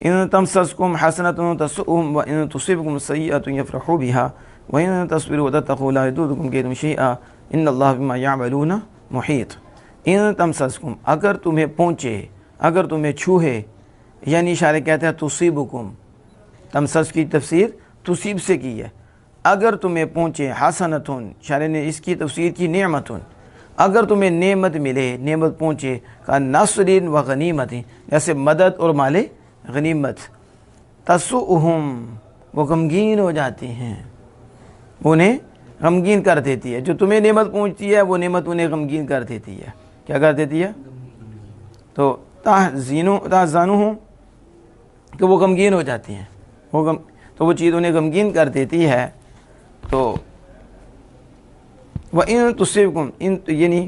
ان تمسسکم حسنۃ تسؤہم وان تصبکم سیئۃ یفرحوا بہا وان تصبروا وتتقوا لا یضرکم کیدہم شیئا ان اللہ بما یعملون محیط۔ ان تمسسکم، اگر تمہیں پہنچے، اگر تمہیں چھوئے، یعنی اشارے کہتے ہیں تصیبکم، تمسس کی تفسیر تصیب سے کی ہے، اگر تمہیں پہنچے حسنتن، اشارے نے اس کی تفسیر کی نعمتن، اگر تمہیں نعمت ملے، نعمت پہنچے، کا نصر و غنیمت، جیسے مدد اور مال غنیمت، تسؤہم، وہ غمگین ہو جاتے ہیں، انہیں غمگین کر دیتی ہے۔ جو تمہیں نعمت پہنچتی ہے وہ نعمت انہیں غمگین کر دیتی ہے۔ کیا کر دیتی ہے؟ تو تحزنون، کہ وہ غمگین ہو جاتی ہیں، تو وہ چیز انہیں غمگین کر دیتی ہے۔ تو وَإِن تُصِبْكُمْ، یعنی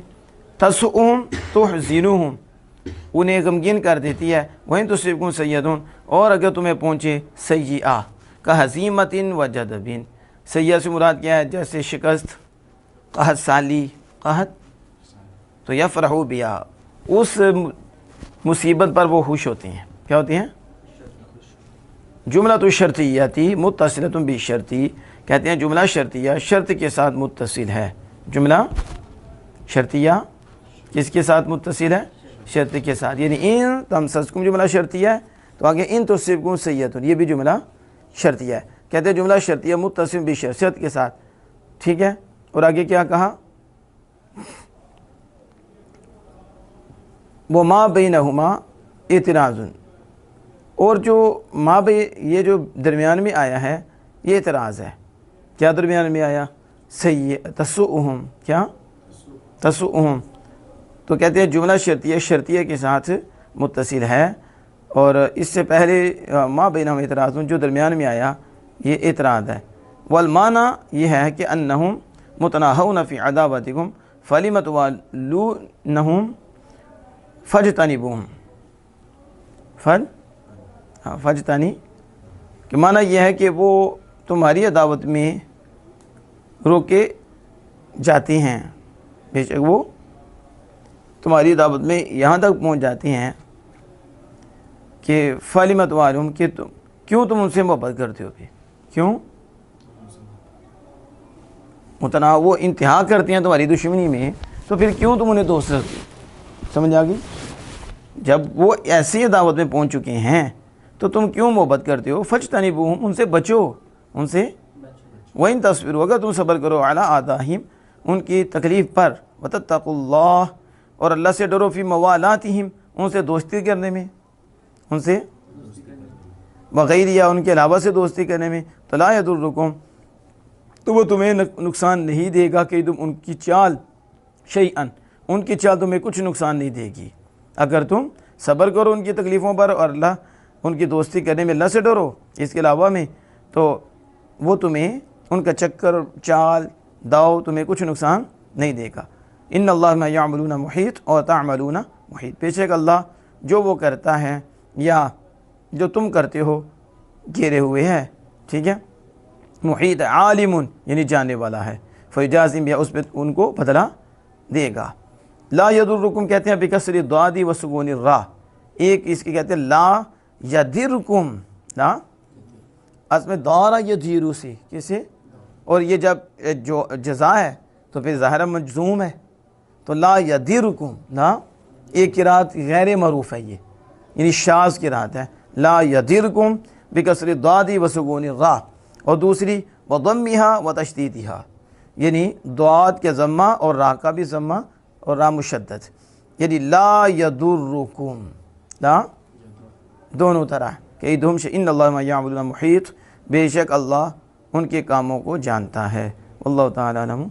تسؤہم تحزنون، انہیں غمگین کر دیتی ہے۔ وَإِن تُصِبْكُمْ سَیِّئَةٌ، اور اگر تمہیں پہنچے سیئہ، کہزیمۃ و جدب، سیئہ سے مراد کیا ہے؟ جیسے شکست، قحط سالی، قحط، تو یفرحوا بہا، اس مصیبت پر وہ خوش ہوتے ہیں۔ کیا ہوتی ہیں؟ جملۃ شرطیتی متصلۃ بشرطی، کہتے ہیں جملہ شرطیہ شرط کے ساتھ متصل ہے۔ جملہ شرطیہ کس کے ساتھ متصل ہے؟ شرط کے ساتھ، یعنی ان تمسسکم جملہ شرطیہ ہے، تو آگے ان تصبکم سیئۃ، یہ بھی جملہ شرطیہ ہے۔ کہتے ہیں جملہ شرطیہ متصل بشرط، شرط کے ساتھ، ٹھیک ہے۔ اور آگے کیا کہا؟ وَمَا بَيْنَهُمَا اعتراض، اور جو یہ جو درمیان میں آیا ہے یہ اعتراض ہے۔ کیا درمیان میں آیا؟ تسؤہم، کیا؟ تسؤہم، تو کہتے ہیں جملہ شرطیہ کے ساتھ متصل ہے، اور اس سے پہلے ما بینہم اعتراض، جو درمیان میں آیا یہ اعتراض ہے۔ والمعنی یہ ہے کہ انہم متناہون فی عداوتکم فلم توالونہم فاجتنبوہم، فاجتنی کہ معنی یہ ہے کہ وہ تمہاری عداوت میں روکے جاتے ہیں، بے شک وہ تمہاری دعوت میں یہاں تک پہنچ جاتی ہیں کہ فَلِمَ تُوَالُونَ، کہ کیوں تم ان سے محبت کرتے ہو؟ کیوں وہ انتہا کرتے ہیں تمہاری دشمنی میں، تو پھر کیوں تم انہیں دوست رکھتے ہو؟ سمجھ آ گئی؟ جب وہ ایسی دعوت میں پہنچ چکے ہیں تو تم کیوں محبت کرتے ہو؟ فَاجْتَنِبُوهُمْ، ان سے بچو، ان سے۔ وَإِن تَصْبِرُوا، اگر تم صبر کرو، عَلَىٰ آذَاهِمْ، ان کی تکلیف پر، وَتَتَّقُوا اللَّهَ، اور اللہ سے ڈرو، فی موالاتہم، ان سے دوستی کرنے میں، ان سے بغیر یا ان کے علاوہ سے دوستی کرنے میں، تو لا یضرکم، تو وہ تمہیں نقصان نہیں دے گا، کہ تم ان کی چال شیئا، ان کی چال تمہیں کچھ نقصان نہیں دے گی اگر تم صبر کرو ان کی تکلیفوں پر، اور اللہ ان کی دوستی کرنے میں اللہ سے ڈرو، اس کے علاوہ میں، تو وہ تمہیں ان کا چکر چال داؤ تمہیں کچھ نقصان نہیں دے گا۔ ان اللہ ما یعملون محیط اور تعملون محیط، بے شک اللہ جو وہ کرتا ہے یا جو تم کرتے ہو گھیرے ہوئے ہے، ٹھیک ہے۔ محیط عالم، یعنی جاننے والا ہے، فیجازی بہا، اس پہ ان کو بدلہ دے گا۔ لا یضرکم کہتے ہیں بکسر الضاد و سکون الراء، ایک اس کے کہتے ہیں لا یضرکم، لا اس میں دارا یضیرو سے کسے، اور یہ جب جو جزا ہے تو پھر ظاہرہ مجزوم ہے، تو لا یضرکم، لا ایک قرات غیر معروف ہے، یہ یعنی شاذ قرات ہے، لا یضرکم بکسر الضاد و سکون الراء، اور دوسری وضمھا وتشدیدھا، یعنی ضاد کے ضمہ اور راء کا بھی ضمہ اور راء مشدد، یعنی لا یضرکم، لا دونوں طرح کہ ادھم سے ان اللہ ما یعملون محیط، بے شک اللہ ان کے کاموں کو جانتا ہے۔ واللہ تعالی علم۔